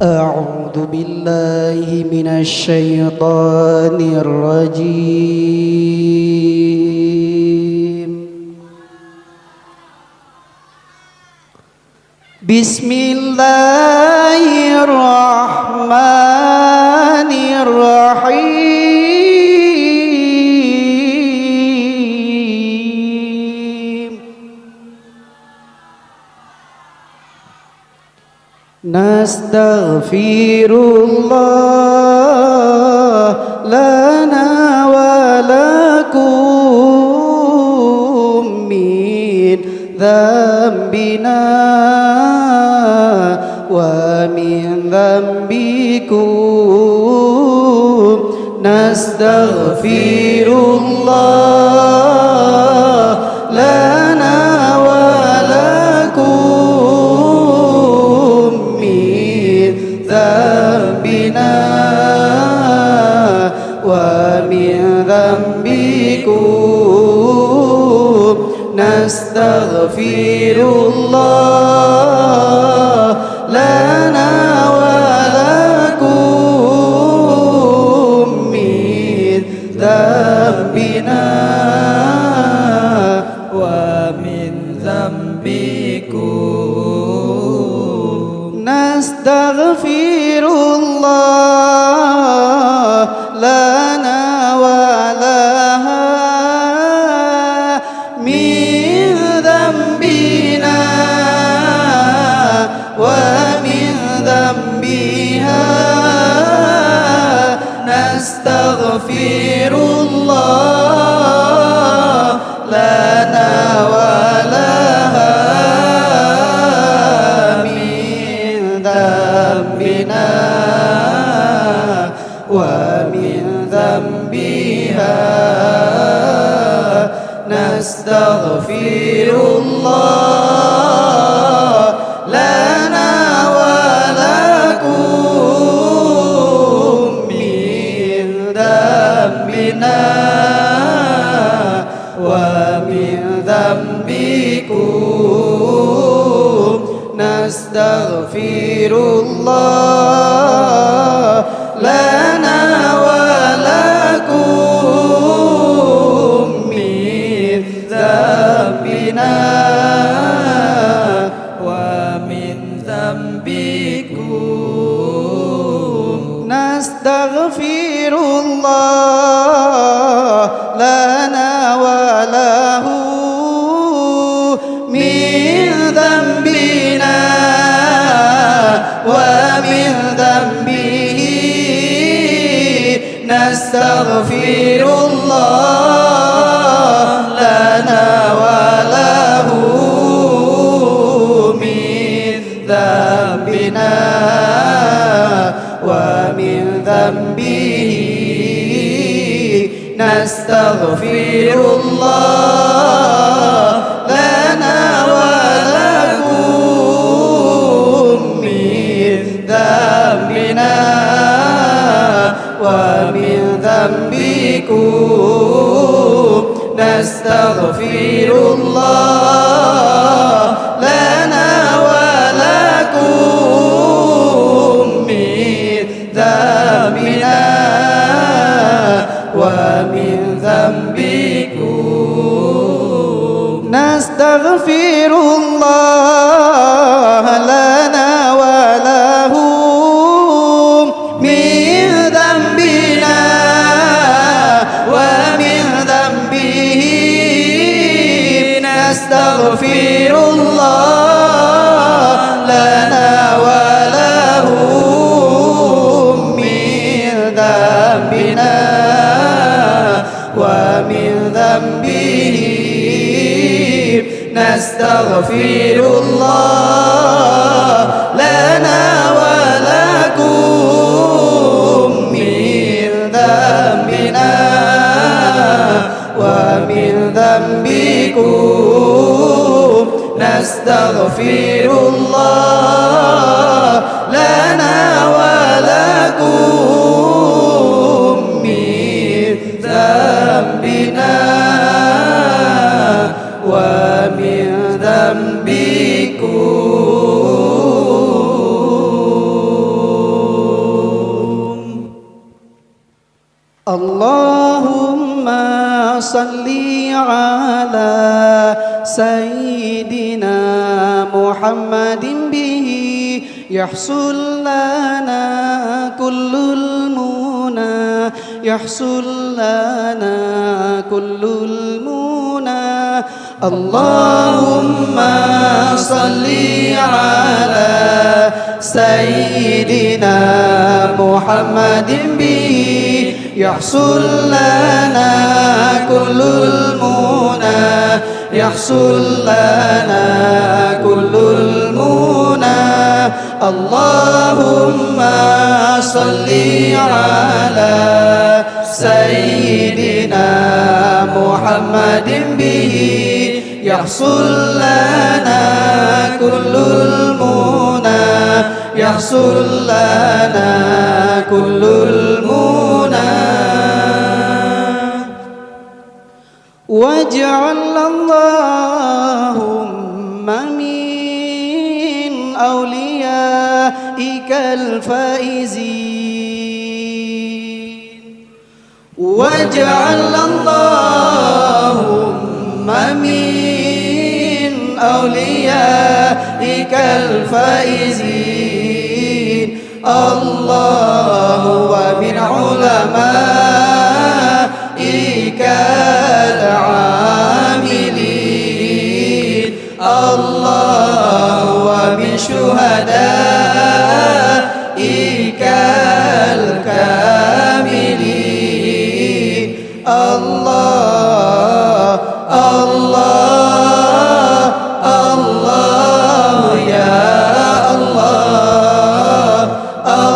أعوذ بالله من الشيطان الرجيم. بسم الله الرحمن الرحيم. نستغفر الله لنا ولكم من ذنبنا ومن ذنبكم. نستغفر الله لنا ولكم من ذنبنا ومن ذنبكم. نستغفر الله لنا ولكم من ذنبنا ومن ذنبكم. نستغفر الله لنا ولها من ذنبنا ومن ذنبها. نستغفر الله لنا ولها من ذنبنا ومن ذنبها. نستغفر الله لنا ولكم من ذنبنا ومن ذنبكم. نستغفر الله لنا ولكم من ذنبنا ومن ذنبكم. نستغفر الله لنا وله من ذنبنا ومن ذنبه. نستغفر الله لنا وله من ذنبنا ومن ذنبه. نستغفر الله لنا ولكم من ذنبنا ومن ذنبكم. نستغفر الله لنا ولكم من ذنبنا ومن ذنبكم. نستغفر الله لنا وله من ذنبنا ومن ذنبه. نستغفر الله لنا وله من ذنبنا ومن ذنبه. نستغفر الله لنا ولكم من ذنبنا ومن ذنبكم. نستغفر الله لنا ولكم من ذنبنا ومن ذنبكم. صل على سيدنا محمد به يحصل لنا كل المنى يحصل لنا كل المنى اللهم صل على سيدنا محمد به يحصل لنا كل المنى يحصل لنا كل المنى اللهم صل على سيدنا محمد به يحصل لنا كل المنى يحصل لنا كل المنى واجعل اللهم من أوليائك الفائزين واجعل اللهم من أوليائك الفائزين الله ومن علمائك العاملين الله ومن شهدائك الكاملين الله الله الله يا الله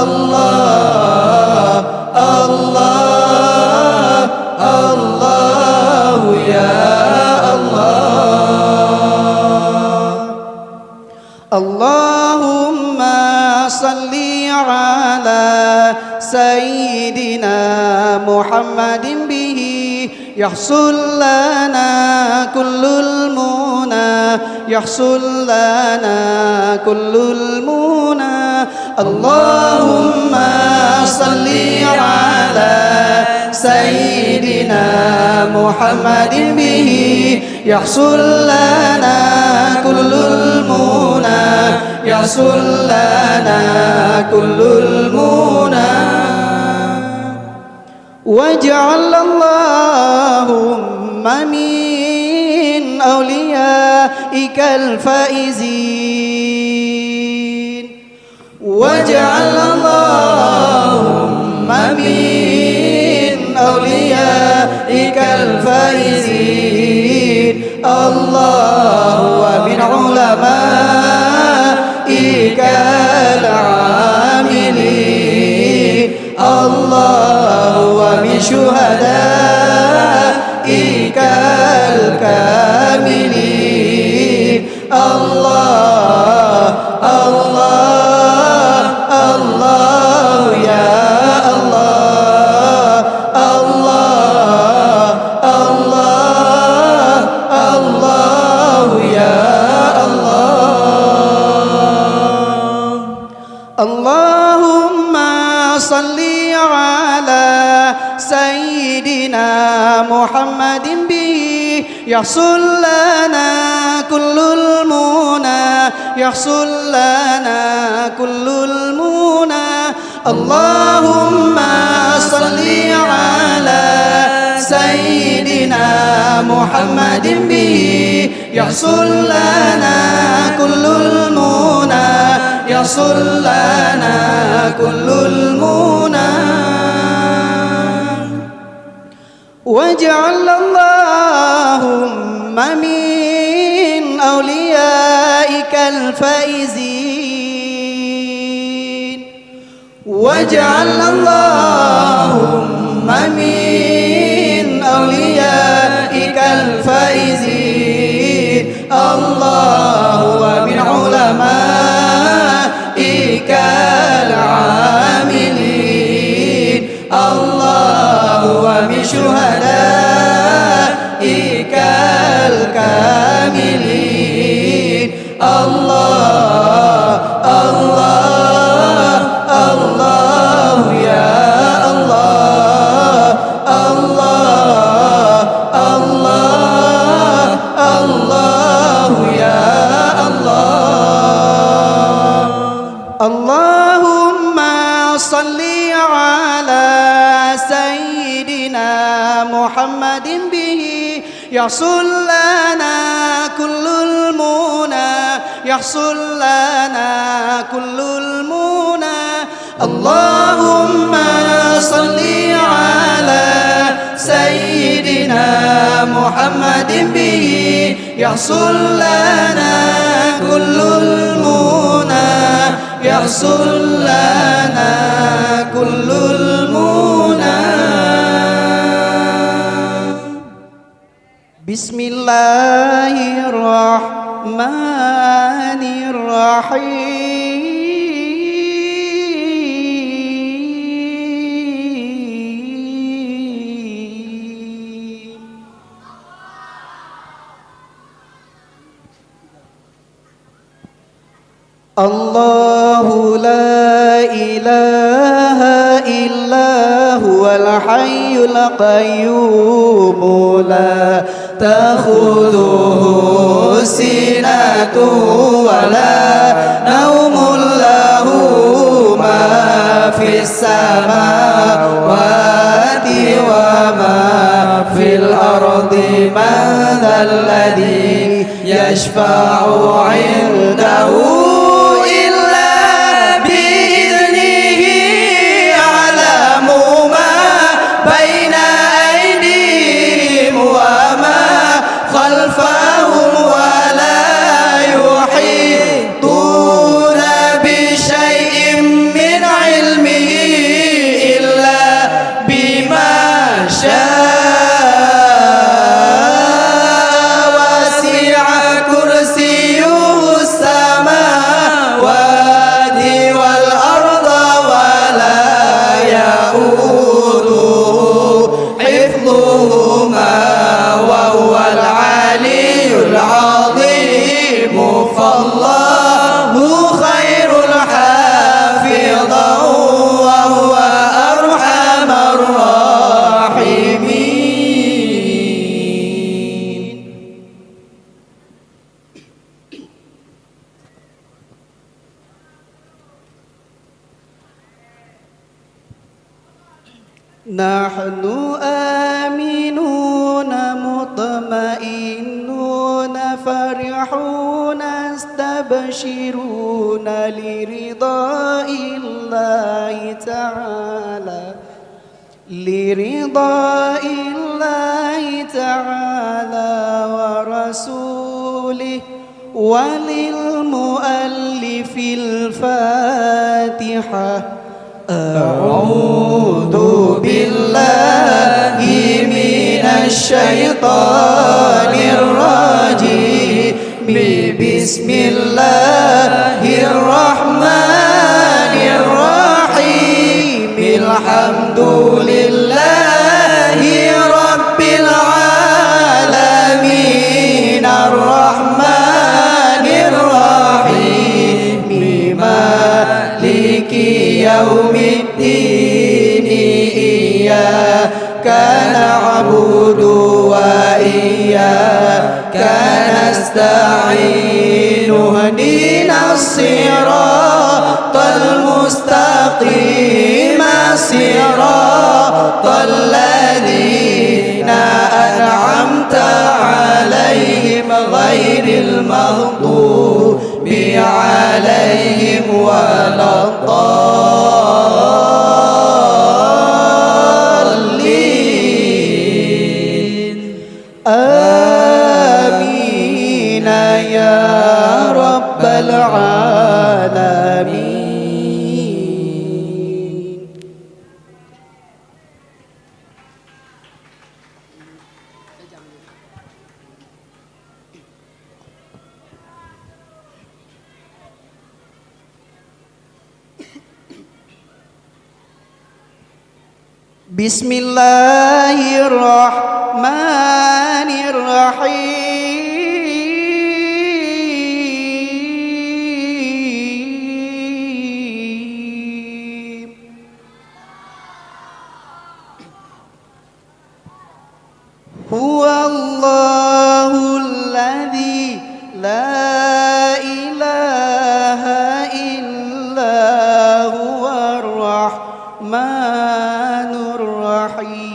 الله الله الله يا الله اللهم صل على سيدنا محمد به يحصل لنا كل المنى يحصل لنا كل المنى اللهم صل على سيدنا محمد به يحصل لنا كل المنى يحصل لنا كل المنى واجعل اللهم من أوليائك الفائزين واجعل اللهم من أوليائك الفائزين الله ومن علمائك العاملين الله ومن شهدائك الكاملين الله الله الله يا الله الله الله الله يا الله اللهم صل على سيدنا محمد به يحصل لنا كل المنى يحصل لنا كل المنى اللهم صل على سيدنا محمد به يحصل لنا كل المنى يحصل لنا كل المنى واجعل اللهم من أوليائك الفائزين واجعل اللهم من أوليائك الفائزين الله ومن علمائك العاملين الله ومن شهدائك الكاملين الله الله الله يا الله الله يحصل لنا كل المنى يحصل لنا كل المنى اللهم صل على سيدنا محمد به يحصل لنا كل المنى يحصل لنا كل المنى بسم الله الرحمن الرحيم الله لا إله إلا هو الحي القيوم لا تأخذه سنة ولا نوم له ما في السماوات وما في الأرض من ذا الذي يشفع عنده خلفهم ولا يحيطون بشيء من علمه إلا بما شاء وسع كرسيه السماوات والأرض ولا يؤوده حفظهما وهو العظيم فالله خير حافظا وهو أرحم الراحمين نحن آمنون مطمئنون فرحون استبشرون لرضاء الله تعالى ورسوله وللمؤلف الفاتحة أعوذ بالله من الشيطان الرجيم بسم الله الرحمن الرحيم الحمد لله رب العالمين الرحمن الرحيم مالك يوم الدين إياك نعبد وإياك نستعين اهدنا الصراط المستقيم صراط الذين أنعمت عليهم غير المغضوب عليهم ولا الضالين آمين يا رب العالمين. Bismillahirrahmanirrahim. Huwallahul ladzi la ilaha illa huwar rahmanur rahim.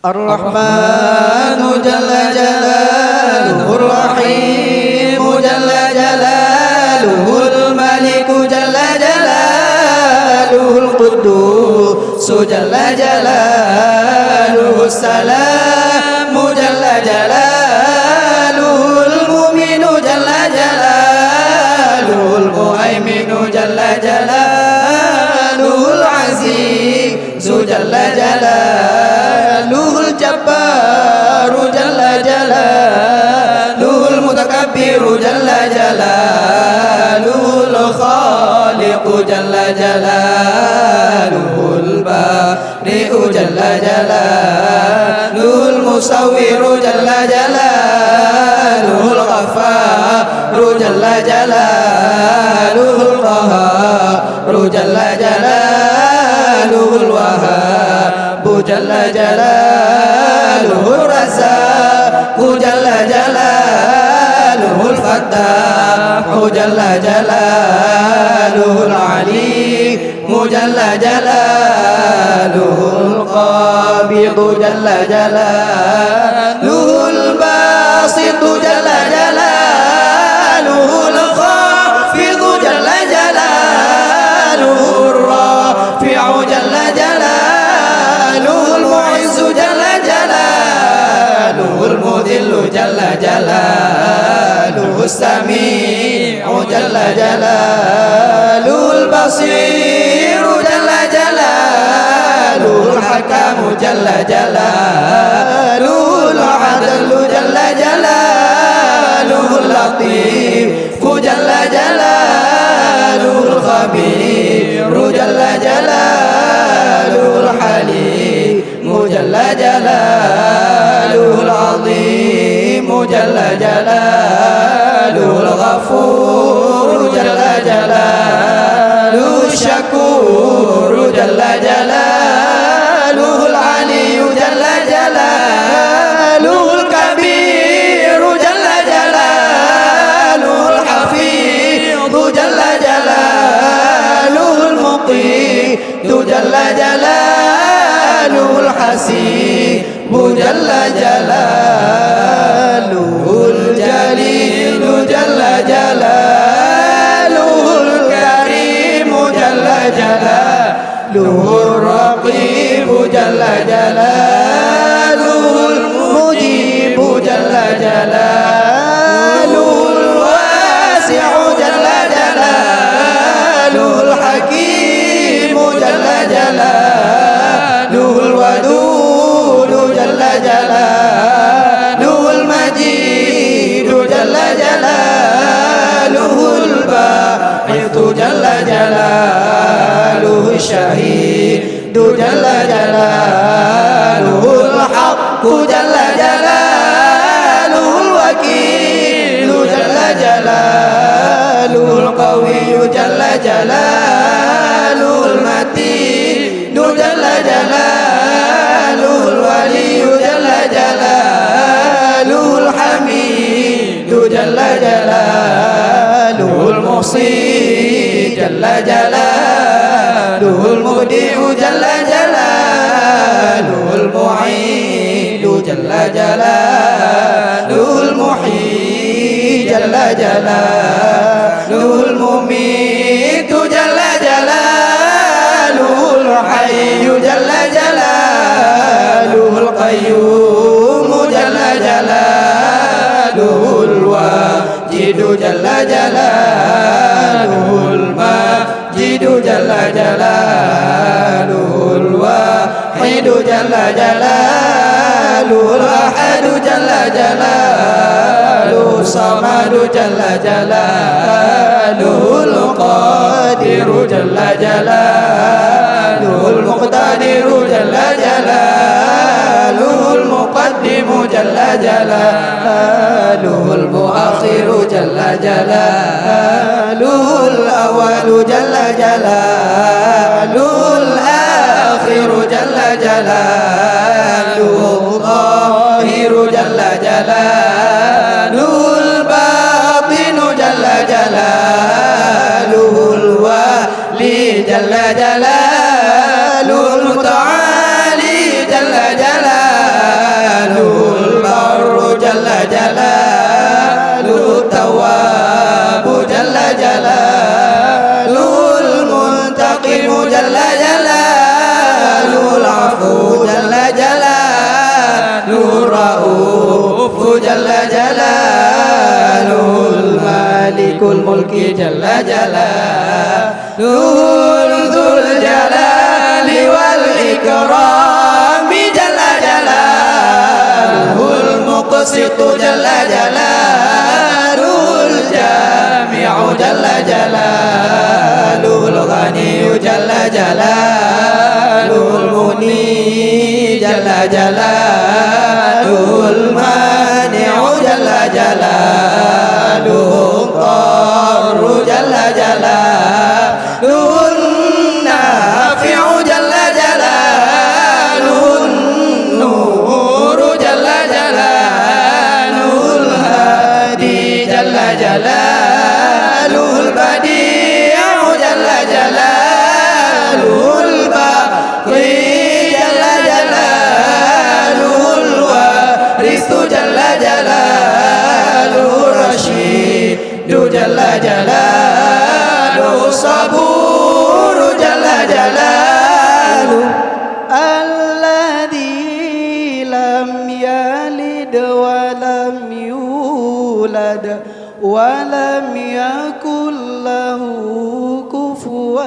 الرحمن جل جلاله، الرحيم جل جلاله، الملك جل جلاله، القدوس جل جلاله، السلام جل جلاله، المؤمن جل جلاله، المهيمن جل جلاله، العزيز جل جلاله، الجبار جل جلاله، المتكبر جل جلاله، الخالق جل جلاله، البارئ جل جلاله، المصور جل جلاله، الغفار جل جلاله، القهار جل جلاله، الوهاب جل جلاله، الرزاق جل جلاله، الفتاح جل جلاله، العليم جل جلاله، القابض جل جلاله، الباسط جل جلاله، الخافض جل جلاله، الرافع جل جلاله، المعز جل جلاله، المذل جل جلاله، السميع جل جلاله، البصير جل جلاله، الحكم جل جلاله، العدل جل جلاله، اللطيف جل جلاله، الخبير جل جلاله، الحليم جل جلاله، العظيم جل جلاله، الغفور جل جلاله، الشكور جل جلاله، العلي جل جلاله، الكبير جل جلاله، الحفيظ جل جلاله، المقيت جل جلاله، الحسيب جل جلاله، الجليل جل جلاله، الكريم جل جلاله، الرقيب جل جلاله، المجيب جل جلاله، الواسع جل جلاله، الحكيم جل جلاله، الودود جل جلاله، المجيد جل جلاله، الباعث جل جلاله، الشهيد جل جلاله، الحق جل جلاله، الوكيل جل جلاله، القوي جل جلاله، المتين جل جلاله، الولي جل جلاله، الحميد جل جلاله، المحصي جل جلاله، المبدع جل جلاله، المعيد جل جلاله، المحيي جل جلاله، المميت جل جلاله، الحي جل جلاله، القيوم جل جلاله، الواجد جل جلاله، الماجد جل جلاله، الواحد جل جلاله، الأحد جل جلاله، الصمد جل جلاله، القادر جل جلاله، المقتدر جل جلاله، المقدم جل جلاله، المؤخر جل جلاله، الأول جل جلاله، الآخر جل جلاله، الظاهر جل جلاله، الباطن جل جلاله، الوالي جل جلاله، المتعالي جل جلاله، الرؤوف جل جلاله الملك الملك جل جلاله ذو الجلال والإكرام جل جلاله المقسط جل جلاله الجامع جل جلاله الغني جل جلاله المغني جل جلاله المانع جل جلاله الضار جل جلاله النافع جل جلاله النور جل جلاله الهادي جل جلاله البديع جل جلاله الباقي جل جلاله الوارث جل جلاله الرشيد جل جلاله الصبور جل جلاله الذي لم يلد ولم يولد ولم يكن له كفوا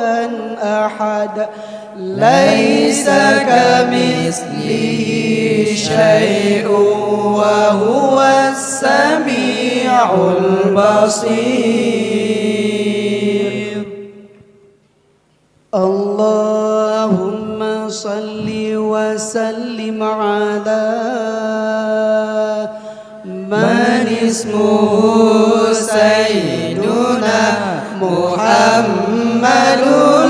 أحد ليس كمثله شيء وهو السميع البصير اللهم صل وسلم على من اسمه سيدنا محمد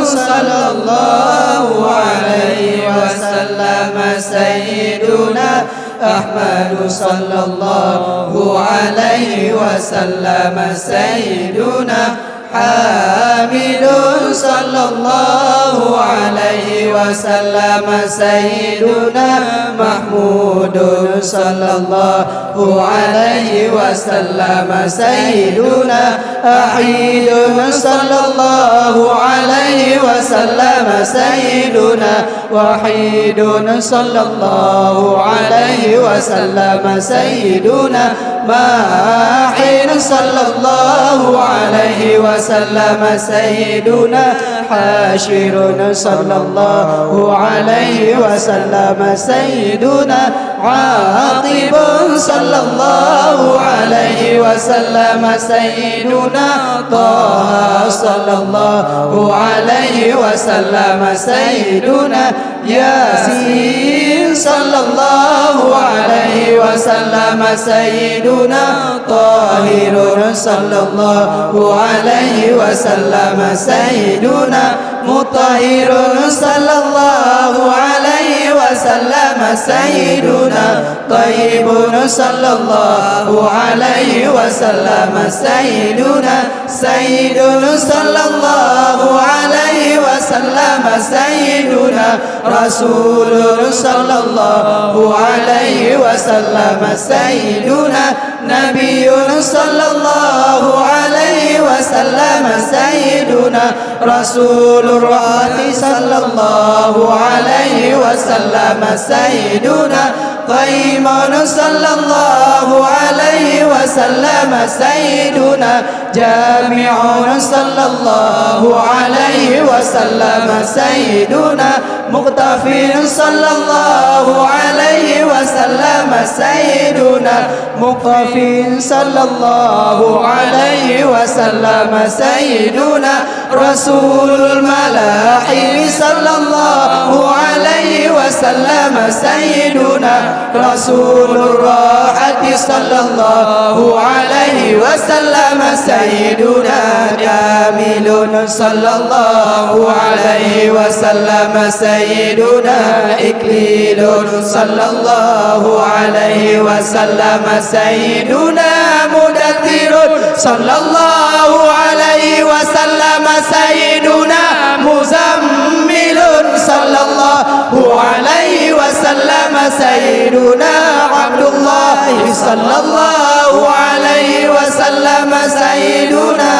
صلى الله عليه وسلم سيدنا أحمد صلى الله عليه وسلم سيدنا حامد صلى الله عليه وسلم سيدنا محمود صلى الله عليه وسلم سيدنا أحيد صلى الله عليه وسلم سيدنا وحيد صلى الله عليه وسلم سيدنا ماحن صلى الله عليه وسلم سيدنا حاشر صلى الله عليه وسلم سيدنا عاقب صلى الله عليه وسلم سيدنا طه صلى الله عليه وسلم سيدنا ياسين صلى الله عليه وسلم سيدنا طاهر صلى الله عليه وسلم سيدنا مطهر صلى الله عليه وسلم سيدنا طيب صلى الله عليه وسلم سيدنا سيد صلى الله عليه وسلم سيدنا رسول صلى الله عليه وسلم سيدنا نبي صلى الله عليه وسلم سيدنا رسول الرحمة صلى الله عليه وسلم سيدنا قيمون صلى الله عليه وسلم سيدنا جامعون صلى الله عليه وسلم سيدنا مقتفين صلى الله عليه وسلم سيدنا مقتفين صلى الله عليه وسلم سيدنا رسول الملاحم صلى الله عليه وسلم سيدنا رسول الراحة صلى الله عليه وسلم سيدنا كامل صلى الله عليه وسلم سيدنا إكليل صلى الله عليه وسلم سيدنا مدثر صلى الله عليه وسلم سيدنا مزمل صلى الله عليه وسلم سيدنا عبد الله صلى الله عليه وسلم سيدنا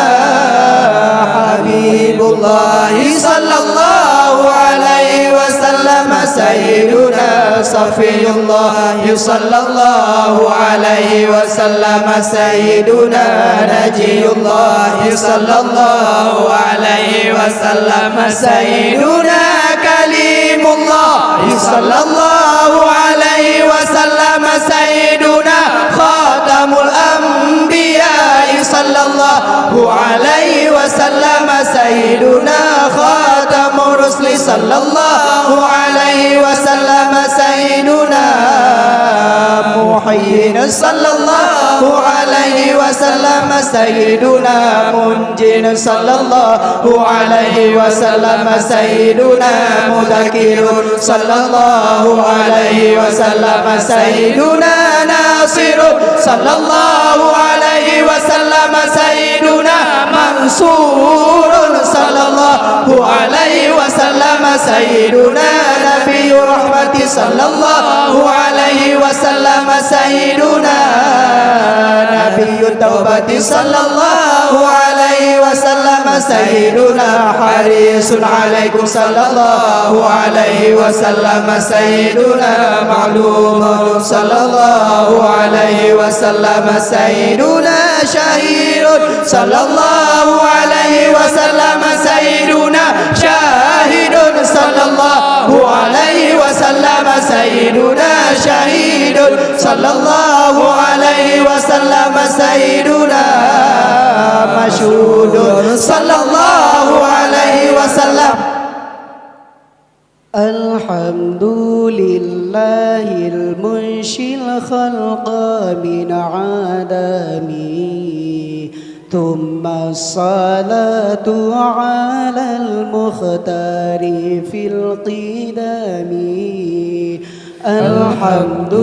حبيب الله صلى الله عليه وسلم سيدنا سيدنا صفي الله صلى الله عليه وسلم سيدنا نجي الله صلى الله عليه وسلم سيدنا كليم الله صلى الله عليه وسلم سيدنا خاتم الأنبياء صلى الله عليه وسلم سيدنا خاتم الرسل صلى الله عليه وسلم سيدنا محيي صلى الله عليه وسلم سيدنا منجي صلى الله عليه وسلم سيدنا مذكر صلى الله عليه وسلم سيدنا ناصر صلى الله عليه وسلم سيدنا منصور صلى الله عليه وسلم سيدنا نبي رحمة صلى الله عليه وسلم سيدنا نبي التوبة صلى الله عليه وسلم سيدنا حريص عليكم صلى الله عليه وسلم سيدنا معلوم صلى الله عليه وسلم سيدنا شهيد صلى الله عليه وسلم سيدنا شاهد صلى الله عليه وسلم سيدنا شهيد صلى الله عليه وسلم سيدنا مشهود صلى الله عليه وسلم. الحمد لله المنشي الخلق من عدم ثم الصلاة على المختار في القدم. الحمد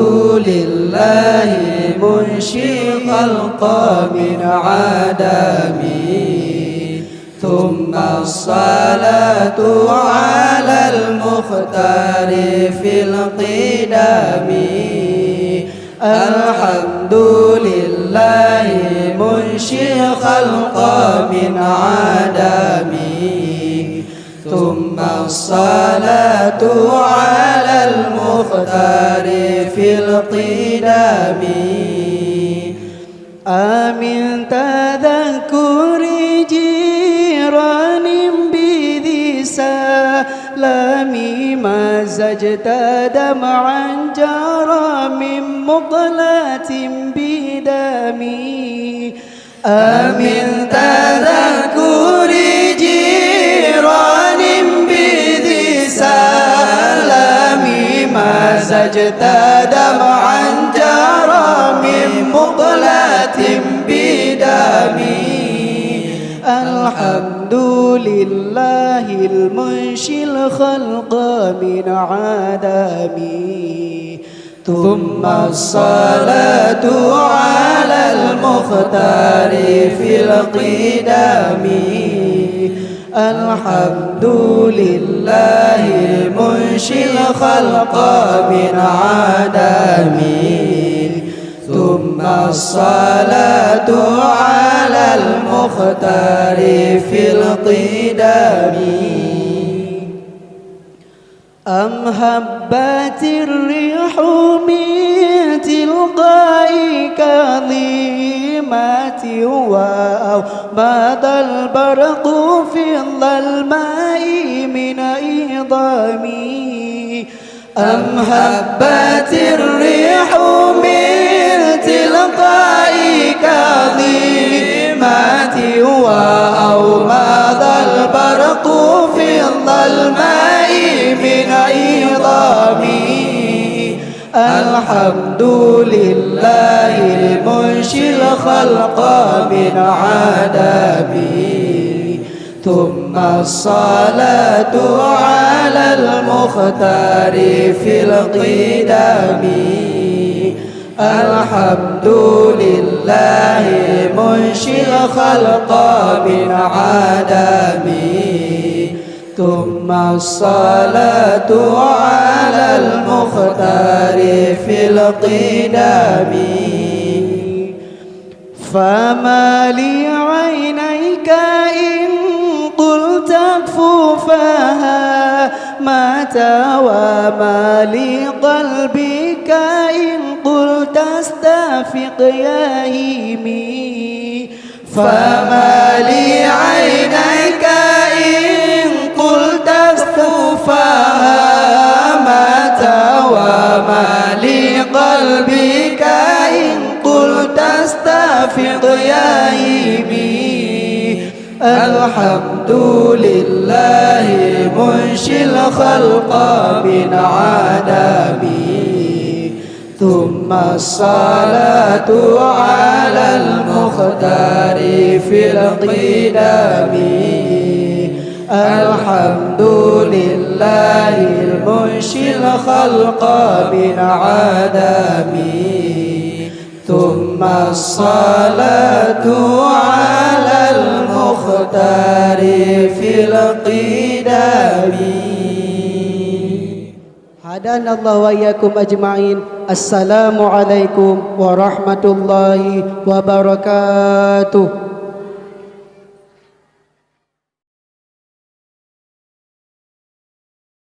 لله منشي الخلق من عدم ثم الصلاة على المختار في القدم. الحمد لله منشي الخلق من عدم ثم الصلاة على المختار في القدم. آمن تذكر جيران بذي سلام مزجت دمعا جرى من مقلة بدمي. آمن تذكر جيران بذي سلام مزجت دمعا جرى من مقلة بدمي. الحمد لله المنشي الخلق من عدم ثم الصلاة على المختار في القدم. الحمد لله المنشي الخلق من عدم ثم الصلاة على المختار في القدم. أم هبت الريح من تلقاء كظيمات وأومض البرق في الظلماء من إضامي. أم هبت الريح من تلقاء كظيمات وأومض البرق في الظلماء من عظامي. الحمد لله المنشي الخلق من عدم ثم الصلاة على المختار في القدم. الحمد لله منشي الخلق من عدم ثم الصلاة على المختار في القدم. فما لعينيك إن قلت اكفوفها متى وما لقلبك إن قلت استفق يا هيمي فما لعينيك إن قلت فهامة وما لقلبك إن قلت استفق يا هيمي الحمد لله منشي الخلق من عدمي ثم الصلاة على المختار في القدم الحمد لله المنشي الخلق من عدمي ثم الصلاة على المختار في القدم. هدانا الله وإياكم أجمعين. السلام عليكم ورحمة الله وبركاته.